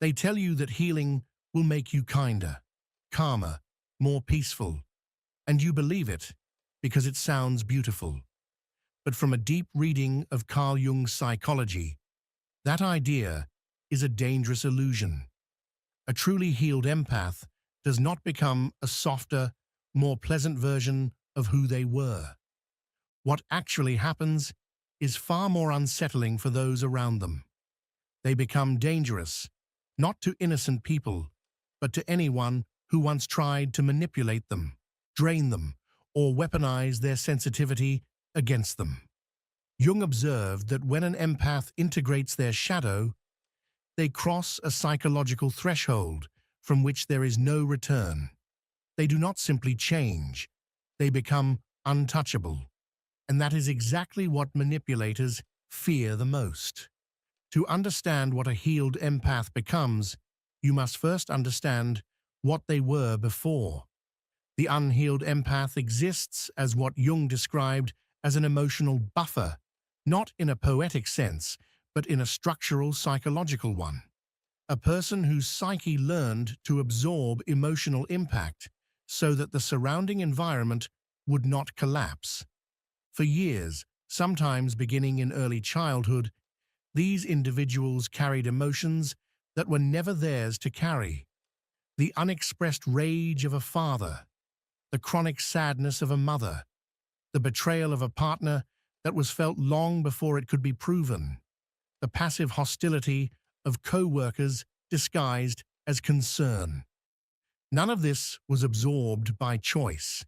They tell you that healing will make you kinder, calmer, more peaceful, and you believe it because it sounds beautiful. But from a deep reading of Carl Jung's psychology, that idea is a dangerous illusion. A truly healed empath does not become a softer, more pleasant version of who they were. What actually happens is far more unsettling for those around them. They become dangerous, not to innocent people, but to anyone who once tried to manipulate them, drain them, or weaponize their sensitivity against them. Jung observed that when an empath integrates their shadow, they cross a psychological threshold from which there is no return. They do not simply change, they become untouchable. And that is exactly what manipulators fear the most. To understand what a healed empath becomes, you must first understand what they were before. The unhealed empath exists as what Jung described as an emotional buffer, not in a poetic sense, but in a structural psychological one. A person whose psyche learned to absorb emotional impact so that the surrounding environment would not collapse. For years, sometimes beginning in early childhood, these individuals carried emotions that were never theirs to carry. The unexpressed rage of a father, the chronic sadness of a mother, the betrayal of a partner that was felt long before it could be proven, the passive hostility of co-workers disguised as concern. None of this was absorbed by choice.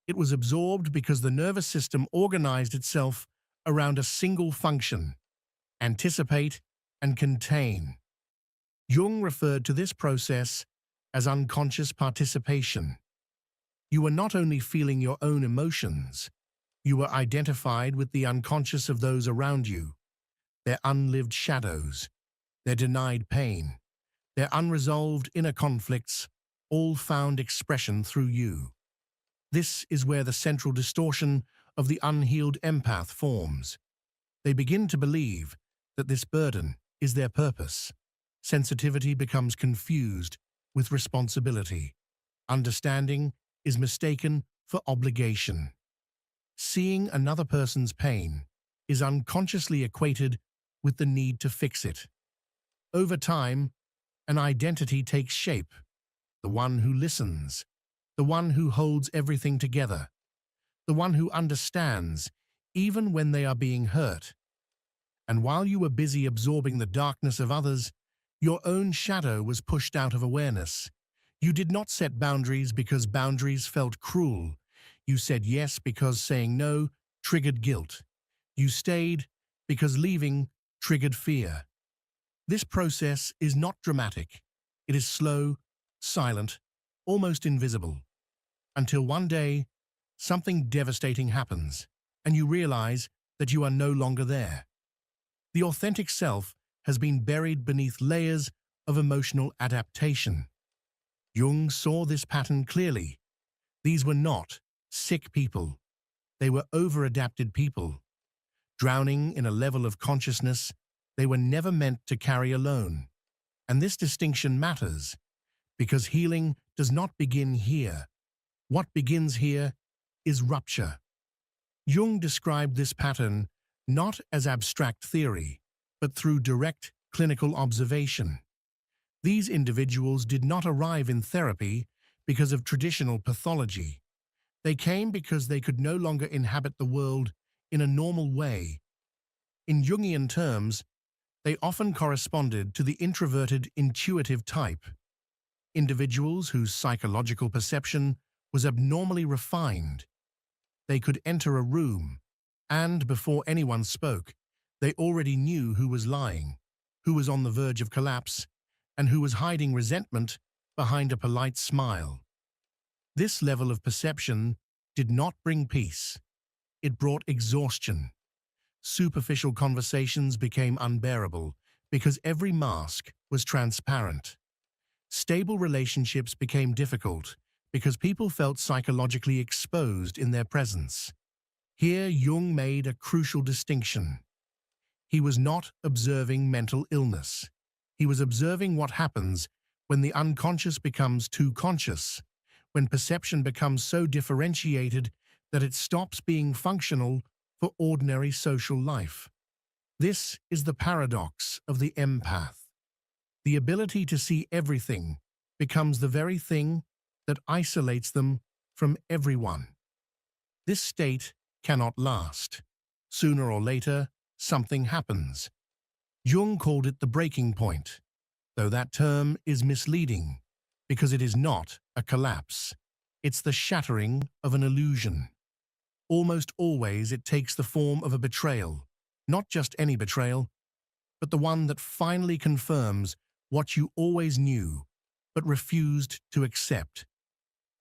It was absorbed because the nervous system organized itself around a single function: anticipate and contain. Jung referred to this process as unconscious participation. You were not only feeling your own emotions, you were identified with the unconscious of those around you, their unlived shadows, their denied pain, their unresolved inner conflicts, all found expression through you. This is where the central distortion of the unhealed empath forms. They begin to believe that this burden is their purpose. Sensitivity becomes confused with responsibility. Understanding is mistaken for obligation. Seeing another person's pain is unconsciously equated with the need to fix it. Over time, an identity takes shape: the one who listens, the one who holds everything together, the one who understands even when they are being hurt. And while you were busy absorbing the darkness of others, your own shadow was pushed out of awareness. You did not set boundaries because boundaries felt cruel. You said yes because saying no triggered guilt. You stayed because leaving triggered fear. This process is not dramatic. It is slow, silent, almost invisible. Until one day, something devastating happens, and you realize that you are no longer there. The authentic self has been buried beneath layers of emotional adaptation. Jung saw this pattern clearly. These were not sick people. They were over-adapted people, drowning in a level of consciousness they were never meant to carry alone. And this distinction matters, because healing does not begin here. What begins here is rupture. Jung described this pattern not as abstract theory, but through direct clinical observation. These individuals did not arrive in therapy because of traditional pathology. They came because they could no longer inhabit the world in a normal way. In Jungian terms, they often corresponded to the introverted, intuitive type, individuals whose psychological perception was abnormally refined. They could enter a room, and before anyone spoke, they already knew who was lying, who was on the verge of collapse, and who was hiding resentment behind a polite smile. This level of perception did not bring peace. It brought exhaustion. Superficial conversations became unbearable because every mask was transparent. Stable relationships became difficult because people felt psychologically exposed in their presence. Here, Jung made a crucial distinction. He was not observing mental illness. He was observing what happens when the unconscious becomes too conscious, when perception becomes so differentiated that it stops being functional for ordinary social life. This is the paradox of the empath. The ability to see everything becomes the very thing that isolates them from everyone. This state cannot last. Sooner or later, something happens. Jung called it the breaking point, though that term is misleading because it is not a collapse. It's the shattering of an illusion. Almost always it takes the form of a betrayal, not just any betrayal, but the one that finally confirms what you always knew but refused to accept.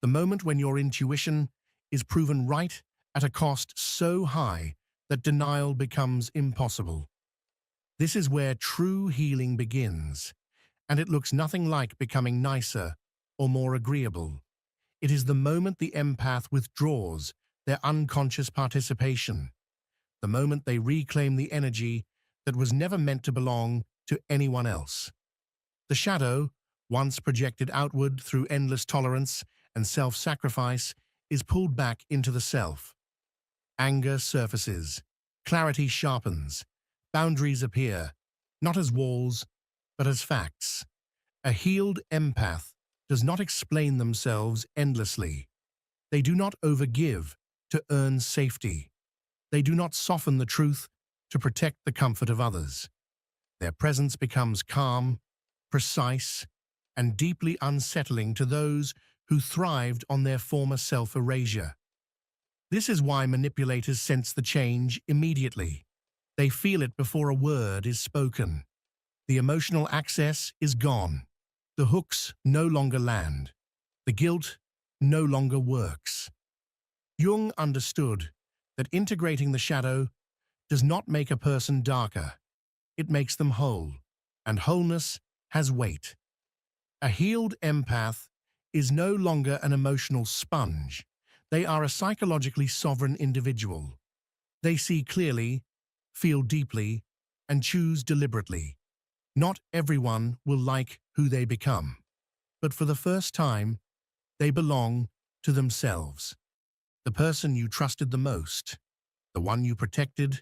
The moment when your intuition is proven right at a cost so high that denial becomes impossible. This is where true healing begins, and it looks nothing like becoming nicer or more agreeable. It is the moment the empath withdraws their unconscious participation, the moment they reclaim the energy that was never meant to belong to anyone else. The shadow, once projected outward through endless tolerance and self-sacrifice, is pulled back into the self. Anger surfaces, clarity sharpens, boundaries appear, not as walls, but as facts. A healed empath does not explain themselves endlessly. They do not overgive to earn safety. They do not soften the truth to protect the comfort of others. Their presence becomes calm, precise, and deeply unsettling to those who thrived on their former self-erasure. This is why manipulators sense the change immediately. They feel it before a word is spoken. The emotional access is gone. The hooks no longer land. The guilt no longer works. Jung understood that integrating the shadow does not make a person darker. It makes them whole, and wholeness has weight. A healed empath is no longer an emotional sponge. They are a psychologically sovereign individual. They see clearly, feel deeply, and choose deliberately. Not everyone will like who they become, but for the first time, they belong to themselves. The person you trusted the most, the one you protected,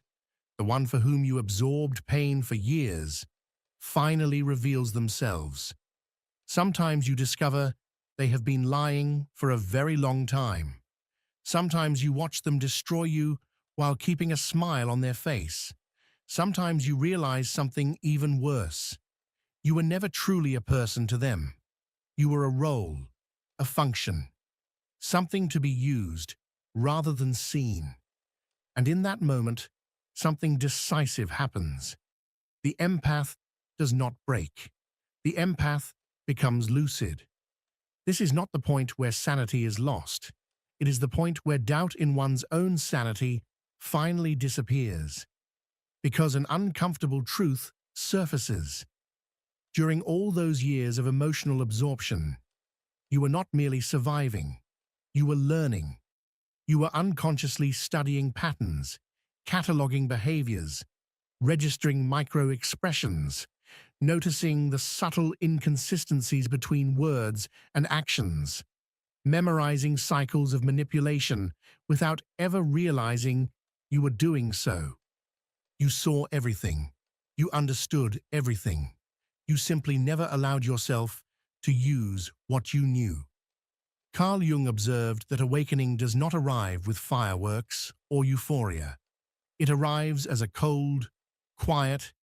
the one for whom you absorbed pain for years, finally reveals themselves. Sometimes you discover they have been lying for a very long time. Sometimes you watch them destroy you while keeping a smile on their face. Sometimes you realize something even worse. You were never truly a person to them. You were a role, a function, something to be used rather than seen. And in that moment, something decisive happens. The empath does not break. The empath becomes lucid. This is not the point where sanity is lost. It is the point where doubt in one's own sanity finally disappears, because an uncomfortable truth surfaces. During all those years of emotional absorption, you were not merely surviving, you were learning. You were unconsciously studying patterns, cataloging behaviors, registering micro-expressions, noticing the subtle inconsistencies between words and actions, memorizing cycles of manipulation without ever realizing you were doing so. You saw everything. You understood everything. You simply never allowed yourself to use what you knew. Carl Jung observed that awakening does not arrive with fireworks or euphoria. It arrives as a cold, quiet,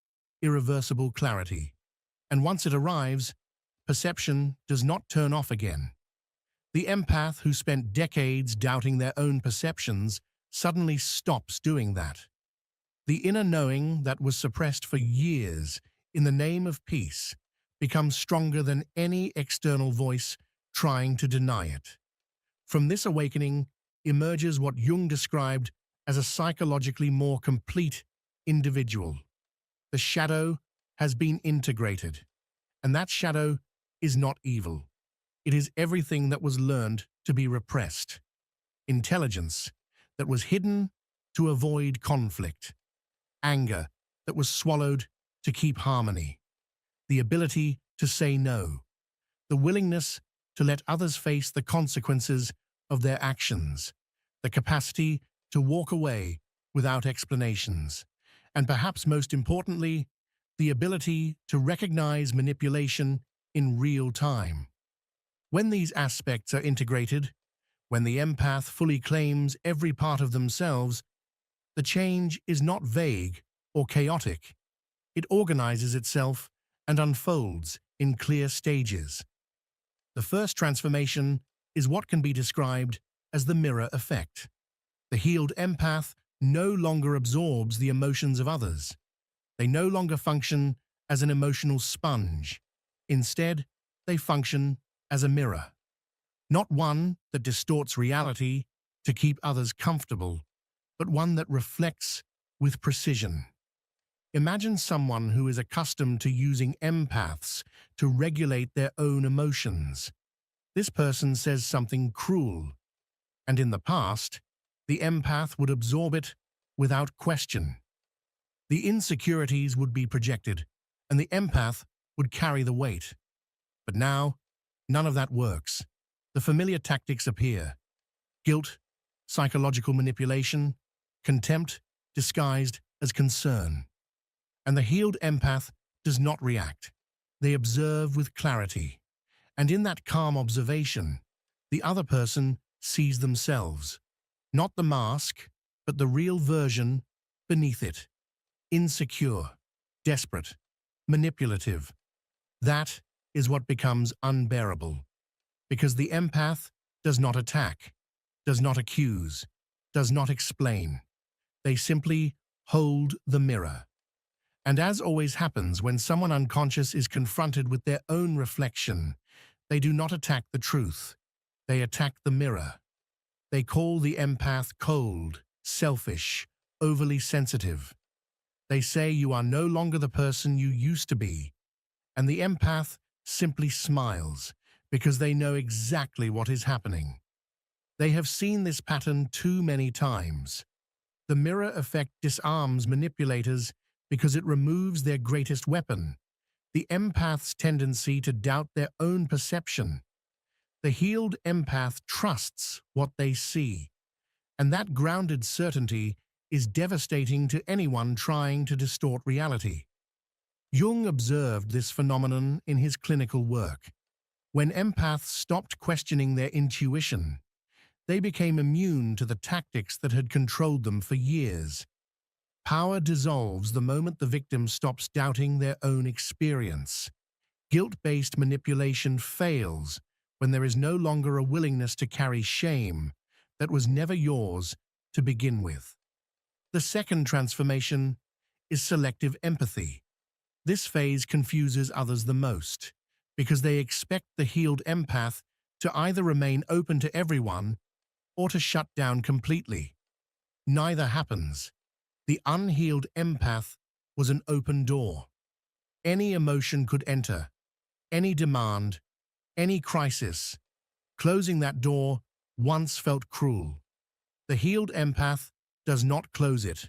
irreversible clarity. And once it arrives, perception does not turn off again. The empath who spent decades doubting their own perceptions suddenly stops doing that. The inner knowing that was suppressed for years in the name of peace becomes stronger than any external voice trying to deny it. From this awakening emerges what Jung described as a psychologically more complete individual. The shadow has been integrated, and that shadow is not evil. It is everything that was learned to be repressed. Intelligence that was hidden to avoid conflict. Anger that was swallowed to keep harmony. the ability to say no, the willingness to let others face the consequences of their actions, the capacity to walk away without explanations, and perhaps most importantly, the ability to recognize manipulation in real time. When these aspects are integrated, when the empath fully claims every part of themselves, the change is not vague or chaotic. It organizes itself and unfolds in clear stages. The first transformation is what can be described as the mirror effect. The healed empath no longer absorbs the emotions of others. They no longer function as an emotional sponge. Instead, they function as a mirror. Not one that distorts reality to keep others comfortable, but one that reflects with precision. Imagine someone who is accustomed to using empaths to regulate their own emotions. This person says something cruel, and in the past, the empath would absorb it without question. The insecurities would be projected, and the empath would carry the weight. But now, none of that works. The familiar tactics appear: guilt, psychological manipulation, contempt disguised as concern. And the healed empath does not react. They observe with clarity. And in that calm observation, the other person sees themselves. Not the mask, but the real version beneath it. Insecure, desperate, manipulative. That is what becomes unbearable. Because the empath does not attack, does not accuse, does not explain. They simply hold the mirror. And as always happens when someone unconscious is confronted with their own reflection, they do not attack the truth. They attack the mirror. They call the empath cold, selfish, overly sensitive. They say you are no longer the person you used to be. And the empath simply smiles because they know exactly what is happening. They have seen this pattern too many times. The mirror effect disarms manipulators because it removes their greatest weapon, the empath's tendency to doubt their own perception. The healed empath trusts what they see, and that grounded certainty is devastating to anyone trying to distort reality. Jung observed this phenomenon in his clinical work. When empaths stopped questioning their intuition, they became immune to the tactics that had controlled them for years. Power dissolves the moment the victim stops doubting their own experience. Guilt-based manipulation fails when there is no longer a willingness to carry shame that was never yours to begin with. The second transformation is selective empathy. This phase confuses others the most because they expect the healed empath to either remain open to everyone or to shut down completely. Neither happens. The unhealed empath was an open door. Any emotion could enter, any demand, any crisis. Closing that door once felt cruel. The healed empath does not close it.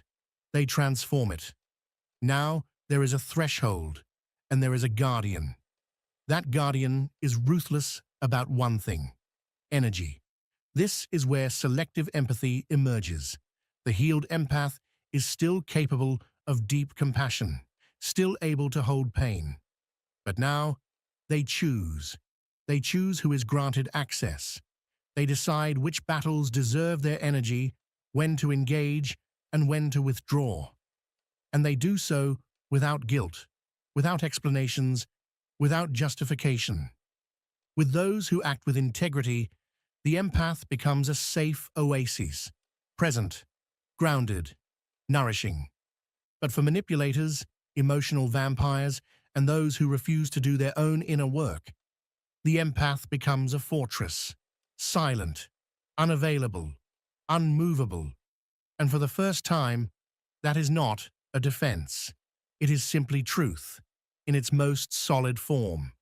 They transform it. Now there is a threshold, and there is a guardian. That guardian is ruthless about one thing: energy. This is where selective empathy emerges. The healed empath is still capable of deep compassion, still able to hold pain. But now, they choose. They choose who is granted access. They decide which battles deserve their energy, when to engage, and when to withdraw. And they do so without guilt, without explanations, without justification. With those who act with integrity, the empath becomes a safe oasis, present, grounded, nourishing. But for manipulators, emotional vampires, and those who refuse to do their own inner work, the empath becomes a fortress, silent, unavailable, unmovable. And for the first time, that is not a defense. It is simply truth, in its most solid form.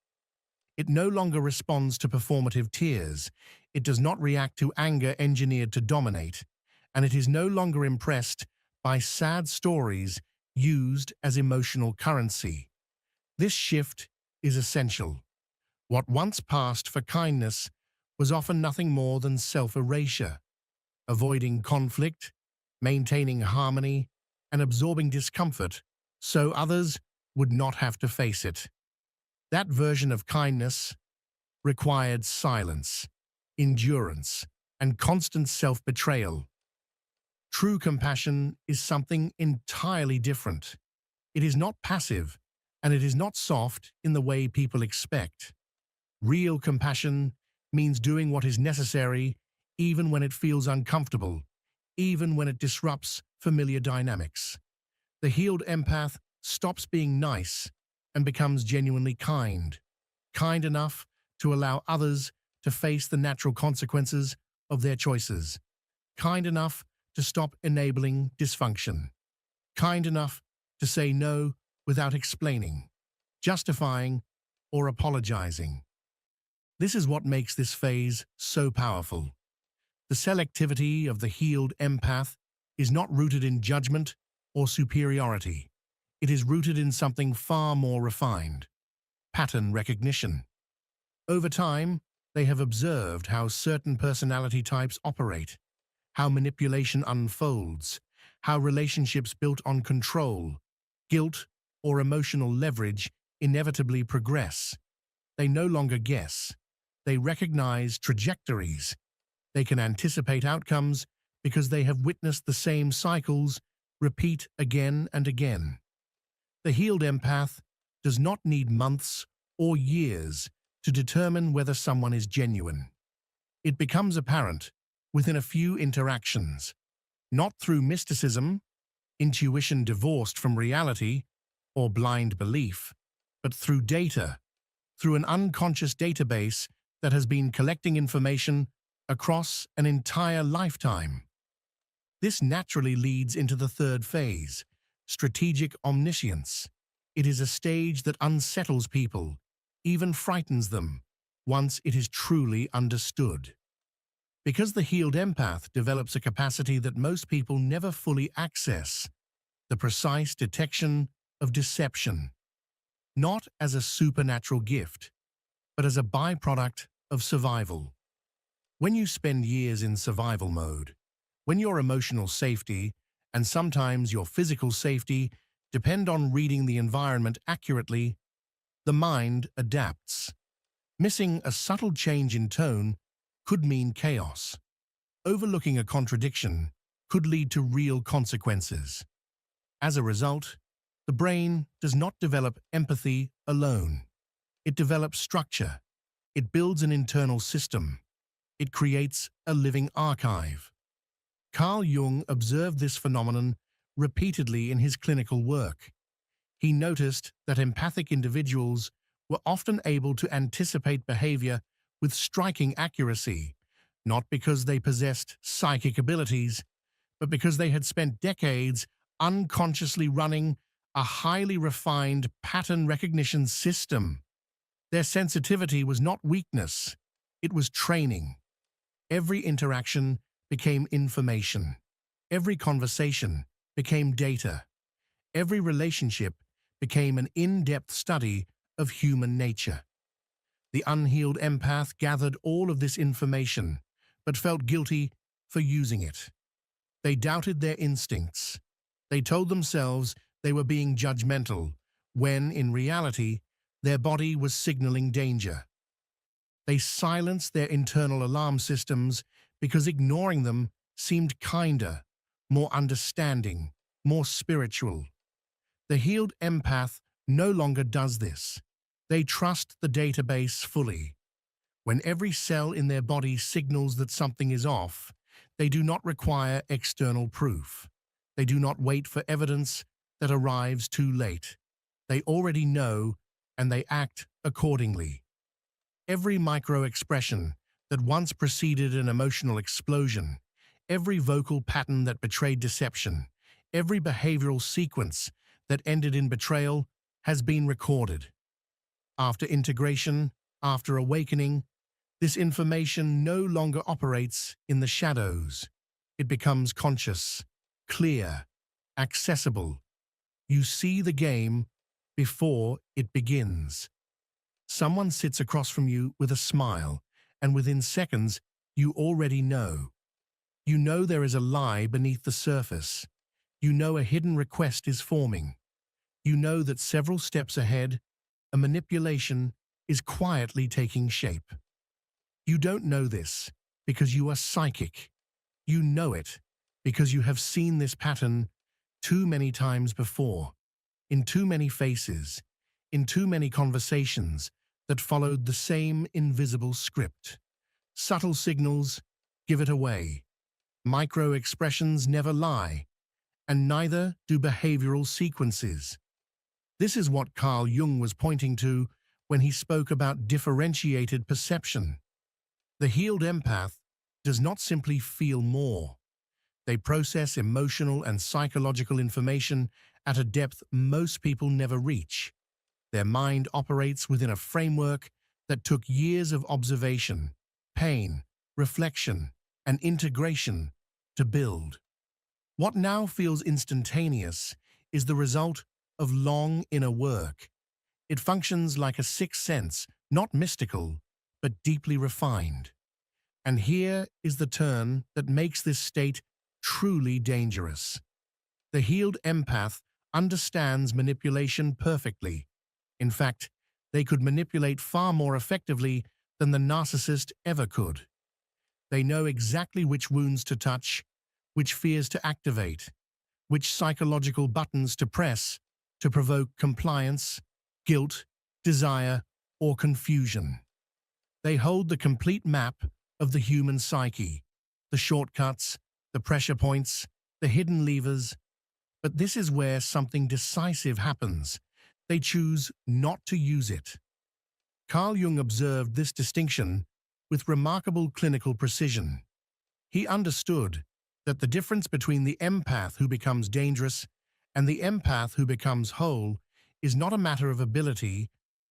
It no longer responds to performative tears. It does not react to anger engineered to dominate. And it is no longer impressed by sad stories used as emotional currency. This shift is essential. What once passed for kindness was often nothing more than self-erasure, avoiding conflict, maintaining harmony, and absorbing discomfort so others would not have to face it. That version of kindness required silence, endurance, and constant self-betrayal. True compassion is something entirely different. It is not passive, and it is not soft in the way people expect. Real compassion means doing what is necessary even when it feels uncomfortable, even when it disrupts familiar dynamics. The healed empath stops being nice and becomes genuinely kind enough to allow others to face the natural consequences of their choices, kind enough to stop enabling dysfunction, kind enough to say no without explaining, justifying, or apologizing. This is what makes this phase so powerful. The selectivity of the healed empath is not rooted in judgment or superiority. It is rooted in something far more refined: pattern recognition. Over time, they have observed how certain personality types operate, how manipulation unfolds, how relationships built on control, guilt, or emotional leverage inevitably progress. They no longer guess. They recognize trajectories. They can anticipate outcomes because they have witnessed the same cycles repeat again and again. The healed empath does not need months or years to determine whether someone is genuine. It becomes apparent within a few interactions, not through mysticism, intuition divorced from reality, or blind belief, but through data, through an unconscious database that has been collecting information across an entire lifetime. This naturally leads into the third phase, strategic omniscience. It is a stage that unsettles people, even frightens them, once it is truly understood. Because the healed empath develops a capacity that most people never fully access: the precise detection of deception, not as a supernatural gift, but as a byproduct of survival. When you spend years in survival mode, when your emotional safety and sometimes your physical safety depend on reading the environment accurately, the mind adapts. Missing a subtle change in tone could mean chaos. Overlooking a contradiction could lead to real consequences. As a result, the brain does not develop empathy alone. It develops structure. It builds an internal system. It creates a living archive. Carl Jung observed this phenomenon repeatedly in his clinical work. He noticed that empathic individuals were often able to anticipate behavior with striking accuracy, not because they possessed psychic abilities, but because they had spent decades unconsciously running a highly refined pattern recognition system. Their sensitivity was not weakness, it was training. Every interaction became information. Every conversation became data. Every relationship became an in-depth study of human nature. The unhealed empath gathered all of this information, but felt guilty for using it. They doubted their instincts. They told themselves they were being judgmental, when, in reality, their body was signaling danger. They silenced their internal alarm systems because ignoring them seemed kinder, more understanding, more spiritual. The healed empath no longer does this. They trust the database fully. When every cell in their body signals that something is off, they do not require external proof. They do not wait for evidence that arrives too late. They already know, and they act accordingly. Every micro-expression that once preceded an emotional explosion, every vocal pattern that betrayed deception, every behavioral sequence that ended in betrayal has been recorded. After integration, after awakening, this information no longer operates in the shadows. It becomes conscious, clear, accessible. You see the game before it begins. Someone sits across from you with a smile, and within seconds, you already know. You know there is a lie beneath the surface. You know a hidden request is forming. You know that several steps ahead, a manipulation is quietly taking shape. You don't know this because you are psychic. You know it because you have seen this pattern too many times before, in too many faces, in too many conversations that followed the same invisible script. Subtle signals give it away. Micro-expressions never lie, and neither do behavioral sequences. This is what Carl Jung was pointing to when he spoke about differentiated perception. The healed empath does not simply feel more. They process emotional and psychological information at a depth most people never reach. Their mind operates within a framework that took years of observation, pain, reflection, and integration to build. What now feels instantaneous is the result of long inner work. It functions like a sixth sense, not mystical, but deeply refined. And here is the turn that makes this state truly dangerous. The healed empath understands manipulation perfectly. In fact, they could manipulate far more effectively than the narcissist ever could. They know exactly which wounds to touch, which fears to activate, which psychological buttons to press to provoke compliance, guilt, desire, or confusion. They hold the complete map of the human psyche, the shortcuts, the pressure points, the hidden levers. But this is where something decisive happens. They choose not to use it. Carl Jung observed this distinction with remarkable clinical precision. He understood that the difference between the empath who becomes dangerous and the empath who becomes whole is not a matter of ability,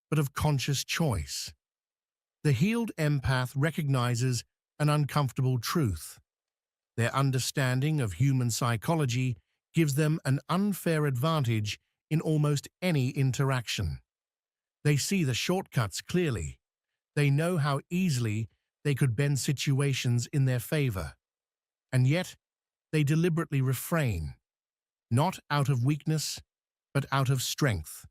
but of conscious choice. The healed empath recognizes an uncomfortable truth. Their understanding of human psychology gives them an unfair advantage in almost any interaction. They see the shortcuts clearly. They know how easily they could bend situations in their favor. And yet, they deliberately refrain, not out of weakness, but out of strength.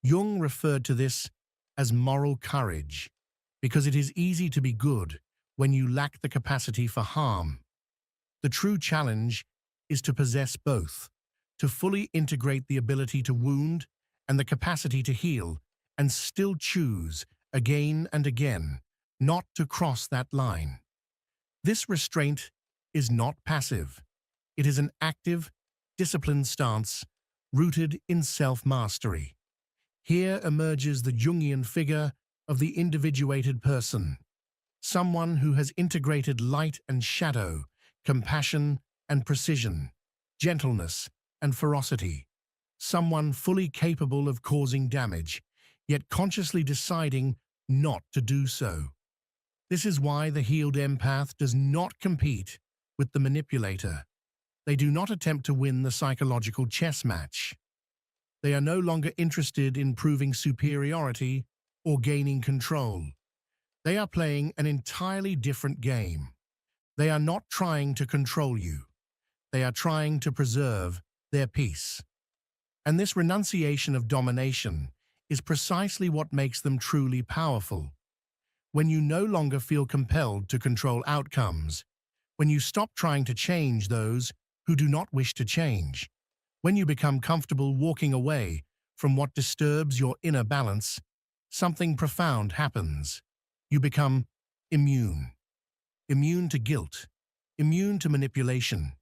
Jung referred to this as moral courage, because it is easy to be good when you lack the capacity for harm. The true challenge is to possess both, to fully integrate the ability to wound and the capacity to heal, and still choose, again and again, not to cross that line. This restraint is not passive. It is an active, disciplined stance rooted in self-mastery. Here emerges the Jungian figure of the individuated person, someone who has integrated light and shadow, compassion and precision, gentleness and ferocity, someone fully capable of causing damage, yet consciously deciding not to do so. This is why the healed empath does not compete with the manipulator. They do not attempt to win the psychological chess match. They are no longer interested in proving superiority or gaining control. They are playing an entirely different game. They are not trying to control you. They are trying to preserve their peace. And this renunciation of domination is precisely what makes them truly powerful. When you no longer feel compelled to control outcomes, when you stop trying to change those who do not wish to change, when you become comfortable walking away from what disturbs your inner balance, something profound happens. You become immune. Immune to guilt, immune to manipulation,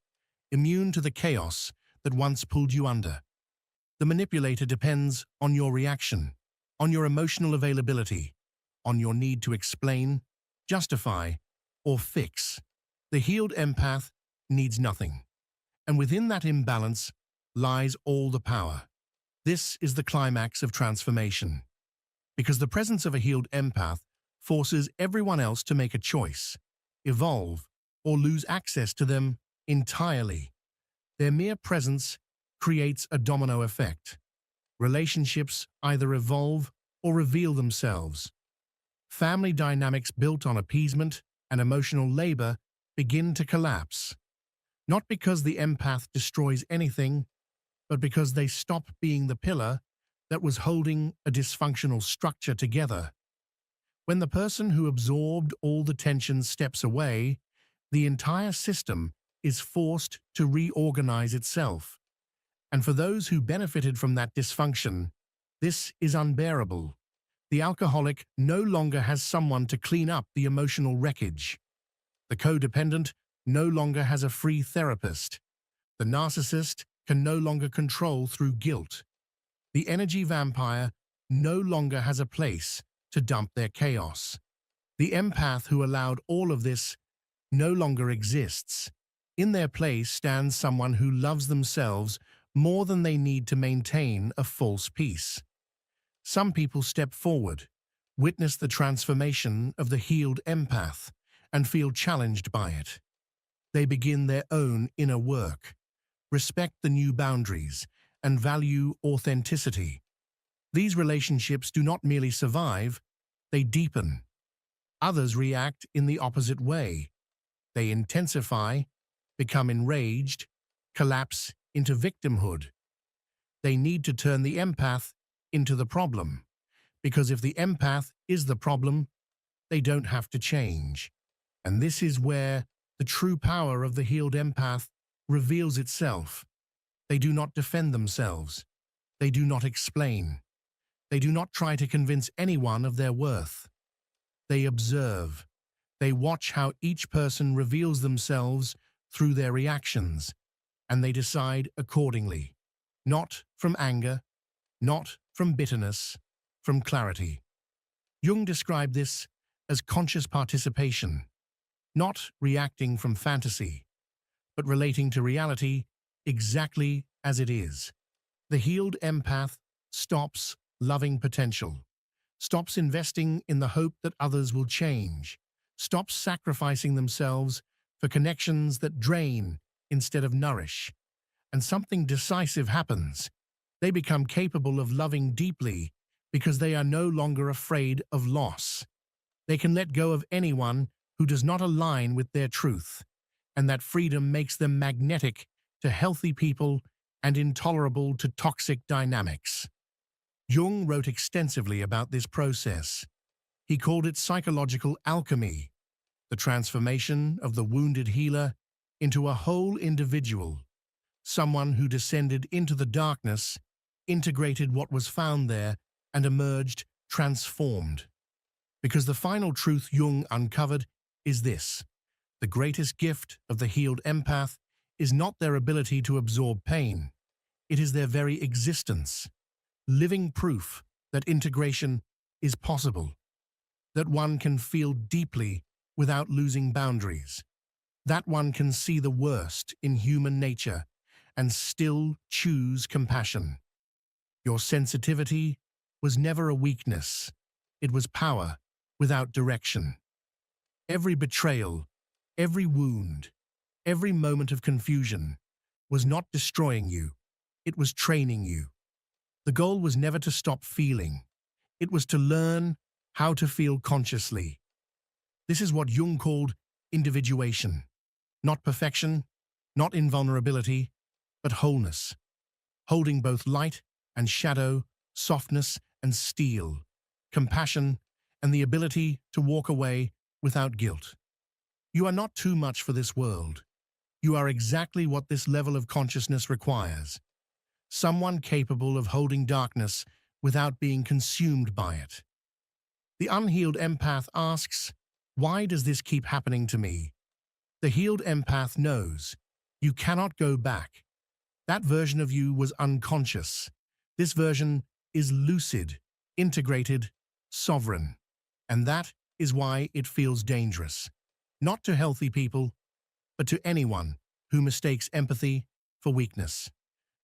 immune to the chaos that once pulled you under. The manipulator depends on your reaction, on your emotional availability, on your need to explain, justify, or fix. The healed empath needs nothing. And within that imbalance lies all the power. This is the climax of transformation. Because the presence of a healed empath forces everyone else to make a choice, evolve, or lose access to them entirely. Their mere presence creates a domino effect. Relationships either evolve or reveal themselves. Family dynamics built on appeasement and emotional labor begin to collapse, not because the empath destroys anything, but because they stop being the pillar that was holding a dysfunctional structure together. When the person who absorbed all the tension steps away, the entire system is forced to reorganize itself. And for those who benefited from that dysfunction, this is unbearable. The alcoholic no longer has someone to clean up the emotional wreckage. The codependent no longer has a free therapist. The narcissist can no longer control through guilt. The energy vampire no longer has a place to dump their chaos. The empath who allowed all of this no longer exists. In their place stands someone who loves themselves more than they need to maintain a false peace. Some people step forward, witness the transformation of the healed empath, and feel challenged by it. They begin their own inner work, respect the new boundaries, and value authenticity. These relationships do not merely survive, they deepen. Others react in the opposite way. They intensify, become enraged, collapse into victimhood. They need to turn the empath into the problem, because if the empath is the problem, they don't have to change. And this is where the true power of the healed empath reveals itself. They do not defend themselves. They do not explain. They do not try to convince anyone of their worth. They observe. They watch how each person reveals themselves through their reactions, and they decide accordingly, not from anger, not from bitterness, from clarity. Jung described this as conscious participation, not reacting from fantasy, but relating to reality exactly as it is. The healed empath stops loving potential, stops investing in the hope that others will change, stops sacrificing themselves for connections that drain instead of nourish. And something decisive happens. They become capable of loving deeply because they are no longer afraid of loss. They can let go of anyone who does not align with their truth, and that freedom makes them magnetic to healthy people and intolerable to toxic dynamics. Jung wrote extensively about this process. He called it psychological alchemy, the transformation of the wounded healer into a whole individual, someone who descended into the darkness, integrated what was found there, and emerged transformed. Because the final truth Jung uncovered is this: the greatest gift of the healed empath is not their ability to absorb pain, it is their very existence, living proof that integration is possible, that one can feel deeply without losing boundaries, that one can see the worst in human nature and still choose compassion. Your sensitivity was never a weakness, it was power without direction. Every betrayal, every wound, every moment of confusion was not destroying you, it was training you. The goal was never to stop feeling, it was to learn how to feel consciously. This is what Jung called individuation, not perfection, not invulnerability, but wholeness, holding both light and shadow, softness and steel, compassion and the ability to walk away without guilt. You are not too much for this world. You are exactly what this level of consciousness requires. Someone capable of holding darkness without being consumed by it. The unhealed empath asks, why does this keep happening to me? The healed empath knows, you cannot go back. That version of you was unconscious. This version is lucid, integrated, sovereign. And that is why it feels dangerous. Not to healthy people, but to anyone who mistakes empathy for weakness.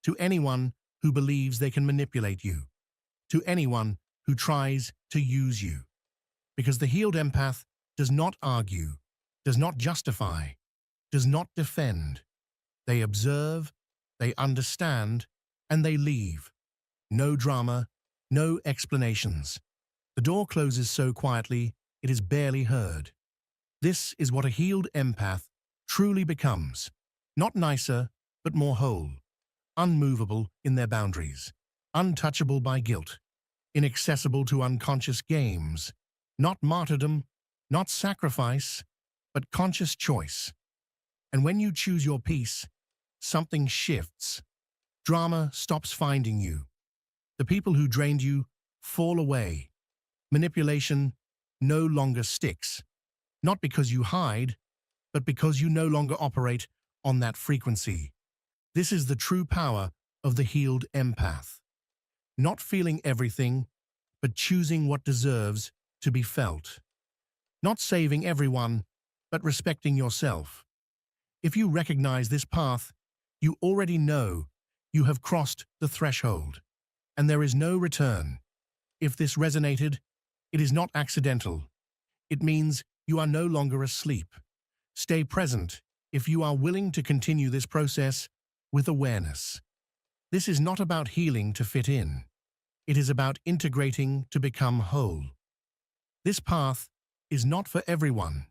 To anyone who believes they can manipulate you. To anyone who tries to use you. Because the healed empath does not argue, does not justify, does not defend. They observe, they understand, and they leave. No drama, No explanations. The door closes so quietly, it is barely heard. This is what a healed empath truly becomes. Not nicer, but more whole. Unmovable in their boundaries. Untouchable by guilt. Inaccessible to unconscious games. Not martyrdom, not sacrifice, but conscious choice. And when you choose your peace, something shifts. Drama stops finding you. The people who drained you fall away. Manipulation no longer sticks. Not because you hide, but because you no longer operate on that frequency. This is the true power of the healed empath. Not feeling everything, but choosing what deserves to be felt. Not saving everyone, but respecting yourself. If you recognize this path, you already know you have crossed the threshold, and there is no return. If this resonated, it is not accidental. It means you are no longer asleep. Stay present if you are willing to continue this process with awareness. This is not about healing to fit in. It is about integrating to become whole. This path is not for everyone.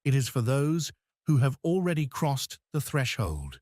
It is for those who have already crossed the threshold.